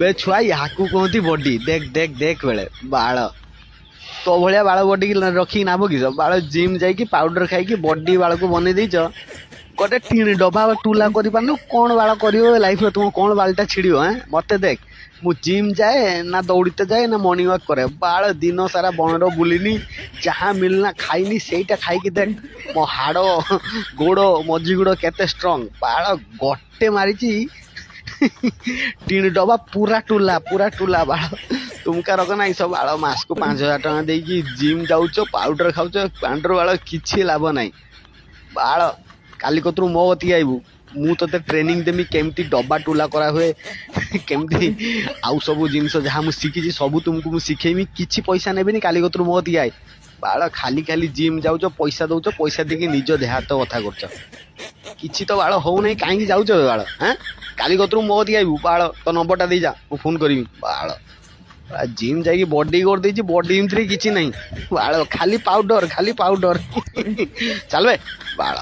बे छुआ या कहती बॉडी देख देख देख बेले बाल तो भाया बाल बॉडी की रखी नाब कि बाल जिम जाकि पाउडर खाई बॉडी बाल को बन देच गोटे टीन डबा टूला कर कौन बाल कर लाइफ में तुम कौन बालटा छिड़ मत देख मु जिम जाए ना दौड़ते जाए ना मॉर्निंग वॉक करे बाल दिन सारा बन बुलनी जहाँ मिलना खाइनी सेटा खाई देख मो हाड़ गोड़ मझी गोड़ केते स्ट्रंग बाल गोटे मारी टीन डबा पूरा टूला बाल तुमका रख ना सब बाल मास को 5,000 टका देकी जिम जाऊच पाउडर खाऊच पाउडर बाल किसी लाभ ना बाल काली कतरू मो गति आईबू मु तो ट्रेनिंग देमी केमती डब्बा टूला करा हुए केमती आउ सब जिनस जहाँ मुझे शिखी सब तुमको मुझे शिखेमी किसी पैसा नेबेनी काली कतरू मो गति आए बाल खाली खाली जिम जाऊच पैसा दौच पैसा देके निज देहात कथा कर किसी तो बाल हो नहीं कहीं जाऊच बाल हाँ काली कतरू मो गति आईबू बाल तो नंबरटा दे जा मु फोन करी बाल जिम जाकि बॉडी कर दे बॉडी किसी नहीं बाल खाली पाउडर चल बे बाल